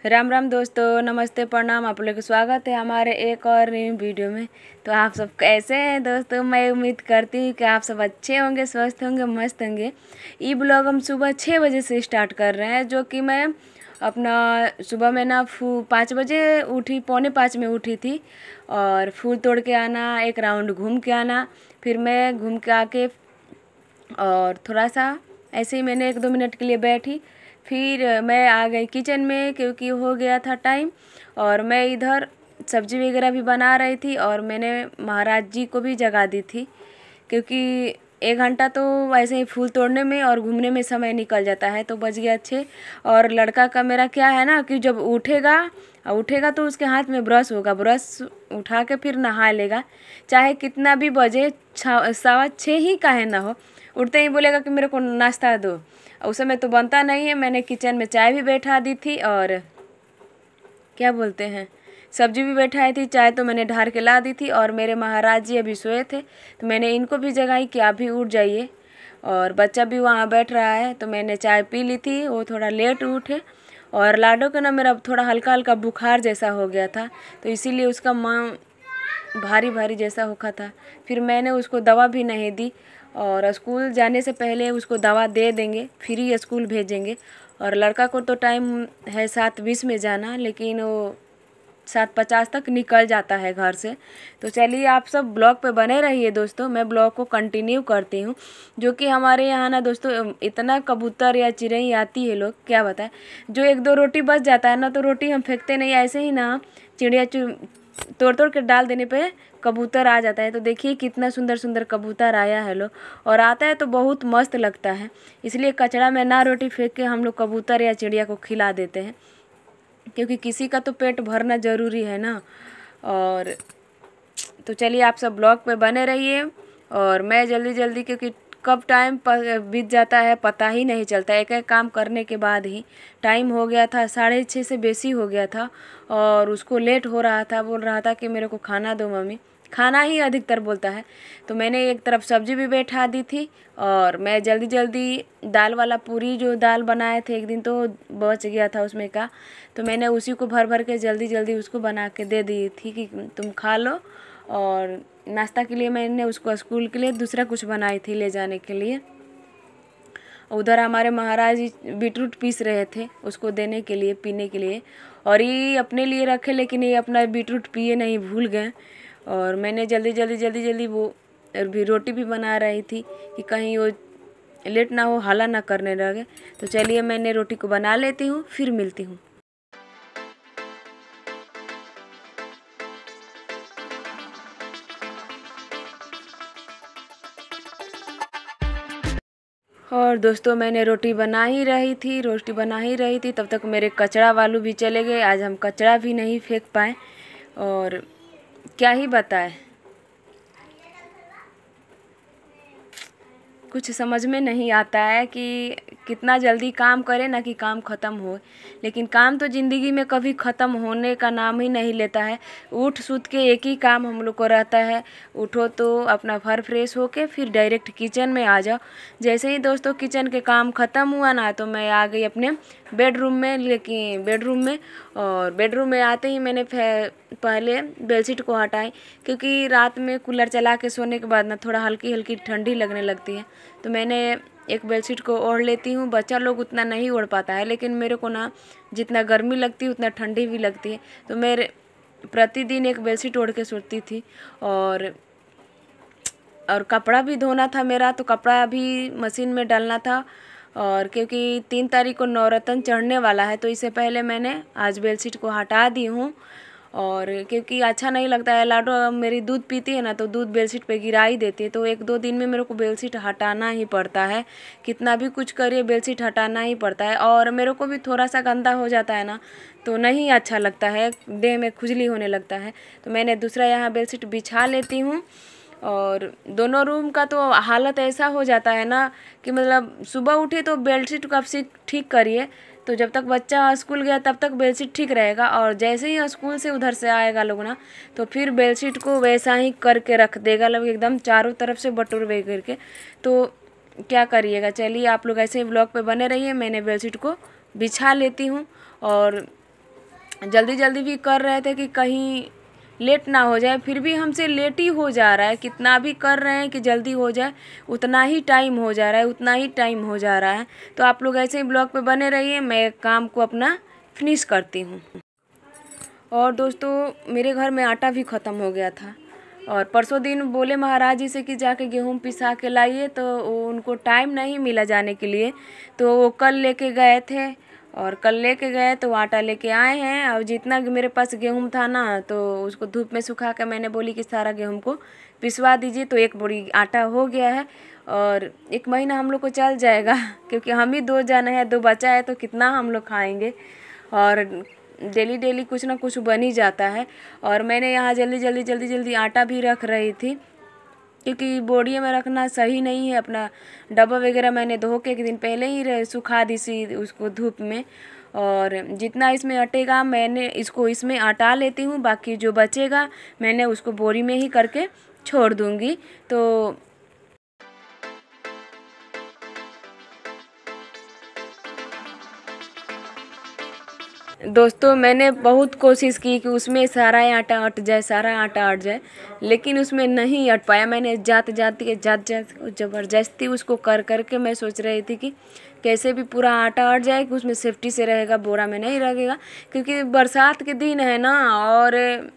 राम राम दोस्तों, नमस्ते, प्रणाम। आप लोग का स्वागत है हमारे एक और न्यू वीडियो में। तो आप सब कैसे हैं दोस्तों? मैं उम्मीद करती हूँ कि आप सब अच्छे होंगे, स्वस्थ होंगे, मस्त होंगे। ये ब्लॉग हम सुबह 6 बजे से स्टार्ट कर रहे हैं, जो कि मैं अपना सुबह में ना 5 बजे उठी, पौने 5 में उठी थी। और फूल तोड़ के आना, एक राउंड घूम के आना, फिर मैं घूम के आके और थोड़ा सा ऐसे ही मैंने 1-2 मिनट के लिए बैठी। फिर मैं आ गई किचन में, क्योंकि हो गया था टाइम। और मैं इधर सब्जी वगैरह भी बना रही थी, और मैंने महाराज जी को भी जगा दी थी, क्योंकि 1 घंटा तो वैसे ही फूल तोड़ने में और घूमने में समय निकल जाता है। तो बज गया 6। और लड़का का मेरा क्या है ना कि जब उठेगा तो उसके हाथ में ब्रश होगा, ब्रश उठा के फिर नहा लेगा, चाहे कितना भी बजे, 6:15 ही काहे ना हो। उठते ही बोलेगा कि मेरे को नाश्ता दो। उस समय तो बनता नहीं है। मैंने किचन में चाय भी बैठा दी थी, और क्या बोलते हैं, सब्जी भी बैठाई थी। चाय तो मैंने ढार के ला दी थी। और मेरे महाराज जी अभी सोए थे, तो मैंने इनको भी जगाई कि आप भी उठ जाइए। और बच्चा भी वहाँ बैठ रहा है, तो मैंने चाय पी ली थी। वो थोड़ा लेट उठे। और लाडो का ना मेरा थोड़ा हल्का हल्का बुखार जैसा हो गया था, तो इसीलिए उसका माँ भारी भारी जैसा होखा था। फिर मैंने उसको दवा भी नहीं दी, और स्कूल जाने से पहले उसको दवा दे देंगे, फिर ही स्कूल भेजेंगे। और लड़का को तो टाइम है 7:20 में जाना, लेकिन वो 7:50 तक निकल जाता है घर से। तो चलिए, आप सब ब्लॉग पे बने रहिए दोस्तों। मैं ब्लॉग को कंटिन्यू करती हूँ। जो कि हमारे यहाँ ना दोस्तों इतना कबूतर या चिड़ै आती है, लोग क्या बताएं। जो 1-2 रोटी बच जाता है ना, तो रोटी हम फेंकते नहीं, ऐसे ही ना चिड़िया तोड़ तोड़ के डाल देने पे कबूतर आ जाता है। तो देखिए कितना सुंदर सुंदर कबूतर आया है लोग, और आता है तो बहुत मस्त लगता है। इसलिए कचरा में ना रोटी फेंक के हम लोग कबूतर या चिड़िया को खिला देते हैं, क्योंकि किसी का तो पेट भरना ज़रूरी है ना। और तो चलिए, आप सब ब्लॉग पे बने रहिए। और मैं जल्दी जल्दी, क्योंकि कब टाइम बीत जाता है पता ही नहीं चलता। एक एक काम करने के बाद ही टाइम हो गया था, 6:30 से बेसी हो गया था। और उसको लेट हो रहा था, बोल रहा था कि मेरे को खाना दो मम्मी, खाना ही अधिकतर बोलता है। तो मैंने एक तरफ सब्जी भी बैठा दी थी, और मैं जल्दी जल्दी दाल वाला पूरी, जो दाल बनाए थे एक दिन तो बच गया था उसमें का, तो मैंने उसी को भर भर के जल्दी जल्दी उसको बना के दे दी थी कि तुम खा लो। और नाश्ता के लिए मैंने उसको स्कूल के लिए दूसरा कुछ बनाई थी ले जाने के लिए। उधर हमारे महाराज जी बीटरूट पीस रहे थे उसको देने के लिए, पीने के लिए। और ये अपने लिए रखे, लेकिन ये अपना बीटरूट पिए नहीं, भूल गए। और मैंने जल्दी जल्दी जल्दी जल्दी वो भी रोटी भी बना रही थी कि कहीं वो लेट ना हो, हल्ला ना करने लगे। तो चलिए, मैंने रोटी को बना लेती हूँ, फिर मिलती हूँ। और दोस्तों, मैंने रोटी बना ही रही थी, तब तक मेरे कचरा वालू भी चले गए। आज हम कचरा भी नहीं फेंक पाए, और क्या ही बताएं, कुछ समझ में नहीं आता है कि कितना जल्दी काम करें ना कि काम ख़त्म हो। लेकिन काम तो ज़िंदगी में कभी ख़त्म होने का नाम ही नहीं लेता है। उठ सूत के एक ही काम हम लोग को रहता है, उठो तो अपना फर फ्रेश होके फिर डायरेक्ट किचन में आ जाओ। जैसे ही दोस्तों किचन के काम ख़त्म हुआ ना, तो मैं आ गई अपने बेडरूम में। और बेडरूम में आते ही मैंने पहले बेडशीट को हटाई, क्योंकि रात में कूलर चला के सोने के बाद ना थोड़ा हल्की हल्की ठंडी लगने लगती है। तो मैंने एक बेडशीट को ओढ़ लेती हूँ। बच्चा लोग उतना नहीं ओढ़ पाता है, लेकिन मेरे को ना जितना गर्मी लगती है उतना ठंडी भी लगती है। तो मेरे प्रतिदिन एक बेडशीट ओढ़ के सोती थी। और कपड़ा भी धोना था मेरा, तो कपड़ा भी मशीन में डालना था। और क्योंकि 3 तारीख को नवरत्न चढ़ने वाला है, तो इससे पहले मैंने आज बेडशीट को हटा दी हूँ। और क्योंकि अच्छा नहीं लगता है, लाडो मेरी दूध पीती है ना, तो दूध बेडशीट पे गिरा ही देती है। तो 1-2 दिन में मेरे को बेडशीट हटाना ही पड़ता है, कितना भी कुछ करिए बेडशीट हटाना ही पड़ता है। और मेरे को भी थोड़ा सा गंदा हो जाता है ना, तो नहीं अच्छा लगता है, देह में खुजली होने लगता है। तो मैंने दूसरा यहाँ बेडशीट बिछा लेती हूँ। और दोनों रूम का तो हालत ऐसा हो जाता है ना कि मतलब सुबह उठे तो बेडशीट को आप ठीक करिए, तो जब तक बच्चा स्कूल गया तब तक बेडशीट ठीक रहेगा। और जैसे ही स्कूल से उधर से आएगा लोग ना, तो फिर बेडशीट को वैसा ही करके रख देगा लोग, एकदम चारों तरफ से बटोर वे करके। तो क्या करिएगा। चलिए, आप लोग ऐसे ही ब्लॉग पे बने रहिए। मैंने बेडशीट को बिछा लेती हूँ। और जल्दी जल्दी भी कर रहे थे कि कहीं लेट ना हो जाए, फिर भी हमसे लेट ही हो जा रहा है। कितना भी कर रहे हैं कि जल्दी हो जाए, उतना ही टाइम हो जा रहा है, उतना ही टाइम हो जा रहा है। तो आप लोग ऐसे ही ब्लॉग पे बने रहिए, मैं काम को अपना फिनिश करती हूँ। और दोस्तों मेरे घर में आटा भी ख़त्म हो गया था, और परसों दिन बोले महाराज जी से कि जाके गेहूँ पिसा के लाइए, तो उनको टाइम नहीं मिला जाने के लिए, तो वो कल लेके गए थे। और कल लेके गए तो आटा लेके आए हैं। और जितना मेरे पास गेहूँ था ना, तो उसको धूप में सुखा के मैंने बोली कि सारा गेहूँ को पिसवा दीजिए, तो 1 बोरी आटा हो गया है। और 1 महीना हम लोग को चल जाएगा क्योंकि हम ही 2 जन हैं, 2 बच्चा है, तो कितना हम लोग खाएंगे। और डेली डेली कुछ ना कुछ बन ही जाता है। और मैंने यहाँ जल्दी आटा भी रख रही थी, क्योंकि बोरियों में रखना सही नहीं है। अपना डब्बा वगैरह मैंने धो के 1 दिन पहले ही सुखा दी सी उसको धूप में। और जितना इसमें अटेगा मैंने इसको इसमें आटा लेती हूँ, बाकी जो बचेगा मैंने उसको बोरी में ही करके छोड़ दूँगी। तो दोस्तों मैंने बहुत कोशिश की कि उसमें सारा आटा अट जाए, सारा आटा अट जाए, लेकिन उसमें नहीं अट पाया। मैंने जात ज़बरदस्ती उसको कर करके मैं सोच रही थी कि कैसे भी पूरा आटा अट जाए कि उसमें सेफ्टी से रहेगा, बोरा में नहीं लगेगा। क्योंकि बरसात के दिन है ना, और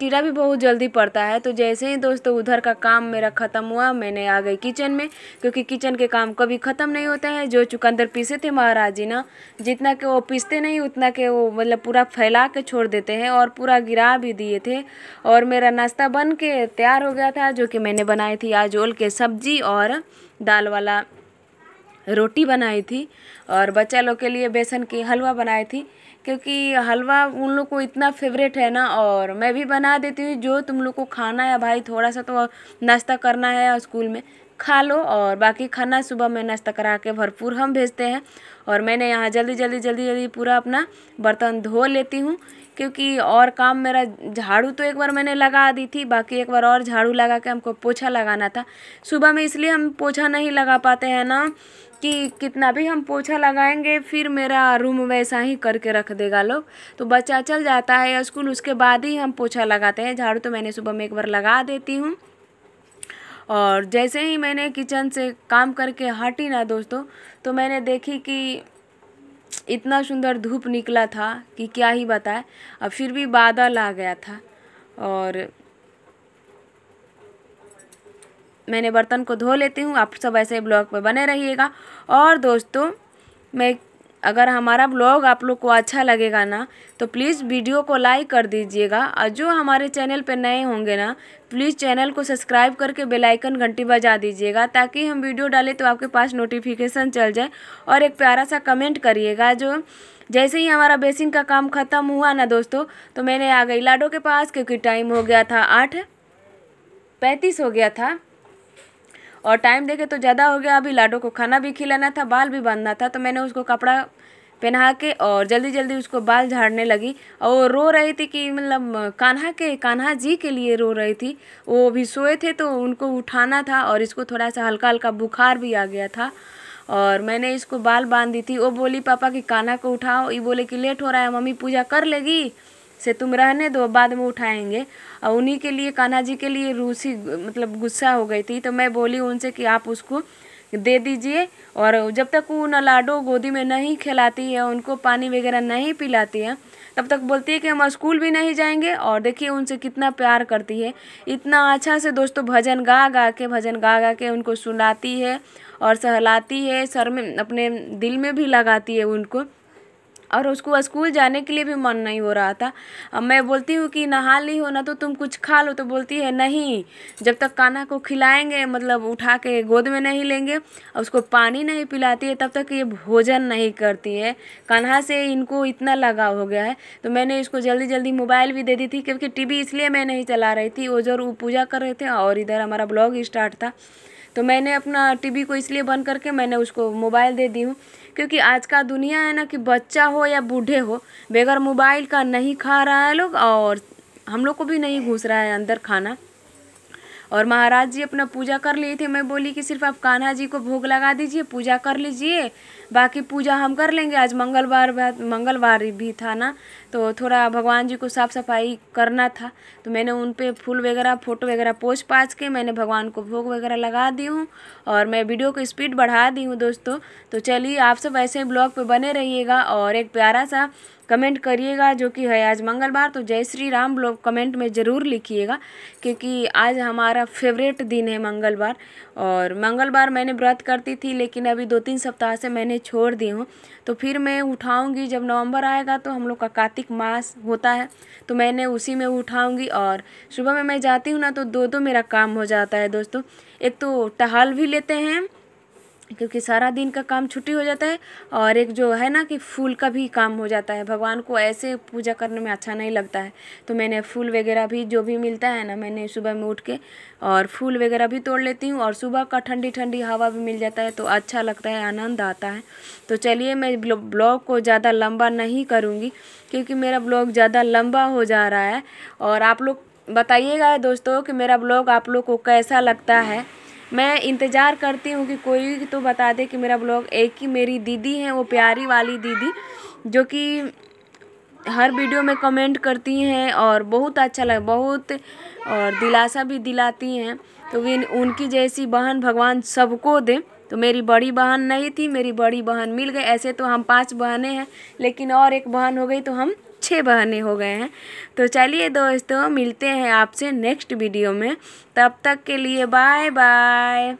कीड़ा भी बहुत जल्दी पड़ता है। तो जैसे ही दोस्तों उधर का काम मेरा ख़त्म हुआ, मैंने आ गई किचन में, क्योंकि किचन के काम कभी ख़त्म नहीं होता है। जो चुकंदर पीसे थे महाराज जी ना, जितना के वो पीसते नहीं उतना के वो मतलब पूरा फैला के छोड़ देते हैं, और पूरा गिरा भी दिए थे। और मेरा नाश्ता बन के तैयार हो गया था, जो कि मैंने बनाई थी आज ओल के सब्जी और दाल वाला रोटी बनाई थी। और बच्चा लोग के लिए बेसन की हलवा बनाई थी, क्योंकि हलवा उन लोग को इतना फेवरेट है ना। और मैं भी बना देती हूँ, जो तुम लोग को खाना है भाई, थोड़ा सा तो नाश्ता करना है, स्कूल में खा लो, और बाकी खाना सुबह में नाश्ता करा के भरपूर हम भेजते हैं। और मैंने यहाँ जल्दी पूरा अपना बर्तन धो लेती हूँ, क्योंकि और काम मेरा झाड़ू तो एक बार मैंने लगा दी थी, बाकी एक बार और झाड़ू लगा के हमको पोछा लगाना था सुबह में। इसलिए हम पोछा नहीं लगा पाते हैं ना, कि कितना भी हम पोछा लगाएंगे फिर मेरा रूम वैसा ही करके रख देगा लोग। तो बच्चा चल जाता है स्कूल, उसके बाद ही हम पोछा लगाते हैं। झाड़ू तो मैंने सुबह में एक बार लगा देती हूँ। और जैसे ही मैंने किचन से काम करके हटी ना दोस्तों, तो मैंने देखी कि इतना सुंदर धूप निकला था कि क्या ही बताए। अब फिर भी बादल आ गया था, और मैंने बर्तन को धो लेती हूँ। आप सब ऐसे ब्लॉग पे बने रहिएगा। और दोस्तों मैं अगर हमारा ब्लॉग आप लोग को अच्छा लगेगा ना, तो प्लीज़ वीडियो को लाइक कर दीजिएगा। और जो हमारे चैनल पे नए होंगे ना, प्लीज़ चैनल को सब्सक्राइब करके बेल आइकन घंटी बजा दीजिएगा, ताकि हम वीडियो डालें तो आपके पास नोटिफिकेशन चल जाए। और एक प्यारा सा कमेंट करिएगा। जो जैसे ही हमारा बेसिन का काम ख़त्म हुआ ना दोस्तों, तो मैंने आ गई लाडो के पास, क्योंकि टाइम हो गया था 8:35 हो गया था। और टाइम देखे तो ज़्यादा हो गया। अभी लाडो को खाना भी खिलाना था, बाल भी बांधना था, तो मैंने उसको कपड़ा पहना के और जल्दी उसको बाल झाड़ने लगी। और वो रो रही थी कि मतलब कान्हा जी के लिए रो रही थी। वो भी सोए थे तो उनको उठाना था, और इसको थोड़ा सा हल्का हल्का बुखार भी आ गया था। और मैंने इसको बाल बांध दी थी। वो बोली पापा कि कान्हा को उठाओ, ये बोले कि लेट हो रहा है, मम्मी पूजा कर लेगी से तुम रहने दो, बाद में उठाएंगे। और उन्हीं के लिए कान्हा जी के लिए रूसी मतलब गुस्सा हो गई थी। तो मैं बोली उनसे कि आप उसको दे दीजिए। और जब तक वो न लाडो गोदी में नहीं खिलाती है, उनको पानी वगैरह नहीं पिलाती है, तब तक बोलती है कि हम स्कूल भी नहीं जाएंगे। और देखिए उनसे कितना प्यार करती है, इतना अच्छा से दोस्तों भजन गा गा के उनको सुनाती है और सहलाती है, सर में अपने दिल में भी लगाती है उनको। और उसको स्कूल जाने के लिए भी मन नहीं हो रहा था। अब मैं बोलती हूँ कि नहा ली हो ना, तो तुम कुछ खा लो, तो बोलती है नहीं, जब तक कान्हा को खिलाएंगे मतलब उठा के गोद में नहीं लेंगे और उसको पानी नहीं पिलाती है, तब तक ये भोजन नहीं करती है। कान्हा से इनको इतना लगाव हो गया है। तो मैंने इसको जल्दी मोबाइल भी दे दी थी, क्योंकि टीवी इसलिए मैं नहीं चला रही थी, वो जो पूजा कर रहे थे और इधर हमारा ब्लॉग स्टार्ट था। तो मैंने अपना टीवी को इसलिए बंद करके मैंने उसको मोबाइल दे दी हूँ, क्योंकि आज का दुनिया है ना कि बच्चा हो या बूढ़े हो, बगैर मोबाइल का नहीं खा रहा है लोग, और हम लोग को भी नहीं घुस रहा है अंदर खाना। और महाराज जी अपना पूजा कर लिए थे। मैं बोली कि सिर्फ आप कान्हा जी को भोग लगा दीजिए, पूजा कर लीजिए, बाकी पूजा हम कर लेंगे। आज मंगलवार भी था ना, तो थोड़ा भगवान जी को साफ़ सफाई करना था, तो मैंने उन पे फूल वगैरह फ़ोटो वगैरह पोंछ पाछ के मैंने भगवान को भोग वगैरह लगा दी हूँ और मैं वीडियो को स्पीड बढ़ा दी हूँ दोस्तों। तो चलिए आप सब ऐसे ही ब्लॉग पे बने रहिएगा और एक प्यारा सा कमेंट करिएगा जो कि है आज मंगलवार, तो जय श्री राम ब्लॉग कमेंट में ज़रूर लिखिएगा, क्योंकि आज हमारा फेवरेट दिन है मंगलवार। और मंगलवार मैंने व्रत करती थी, लेकिन अभी 2-3 सप्ताह से मैंने छोड़ दी हूँ, तो फिर मैं उठाऊँगी। जब नवंबर आएगा तो हम लोग का कार्तिक मास होता है, तो मैंने उसी में उठाऊँगी। और सुबह में मैं जाती हूँ ना, तो 2 मेरा काम हो जाता है दोस्तों। एक तो टहल भी लेते हैं, क्योंकि सारा दिन का काम छुट्टी हो जाता है, और एक जो है ना कि फूल का भी काम हो जाता है। भगवान को ऐसे पूजा करने में अच्छा नहीं लगता है, तो मैंने फूल वगैरह भी जो भी मिलता है ना, मैंने सुबह में उठ के और फूल वगैरह भी तोड़ लेती हूँ, और सुबह का ठंडी ठंडी हवा भी मिल जाता है, तो अच्छा लगता है, आनंद आता है। तो चलिए मैं ब्लॉग को ज़्यादा लंबा नहीं करूँगी, क्योंकि मेरा ब्लॉग ज़्यादा लंबा हो जा रहा है। और आप लोग बताइएगा दोस्तों कि मेरा ब्लॉग आप लोग को कैसा लगता है। मैं इंतज़ार करती हूँ कि कोई तो बता दे कि मेरा ब्लॉग। एक ही मेरी दीदी हैं, वो प्यारी वाली दीदी, जो कि हर वीडियो में कमेंट करती हैं और बहुत अच्छा लगा, बहुत और दिलासा भी दिलाती हैं। तो उनकी जैसी बहन भगवान सबको दे। तो मेरी बड़ी बहन नहीं थी, मेरी बड़ी बहन मिल गई। ऐसे तो हम 5 बहनें हैं, लेकिन और एक बहन हो गई तो हम 6 बहनें हो गए हैं। तो चलिए दोस्तों, मिलते हैं आपसे नेक्स्ट वीडियो में। तब तक के लिए बाय बाय।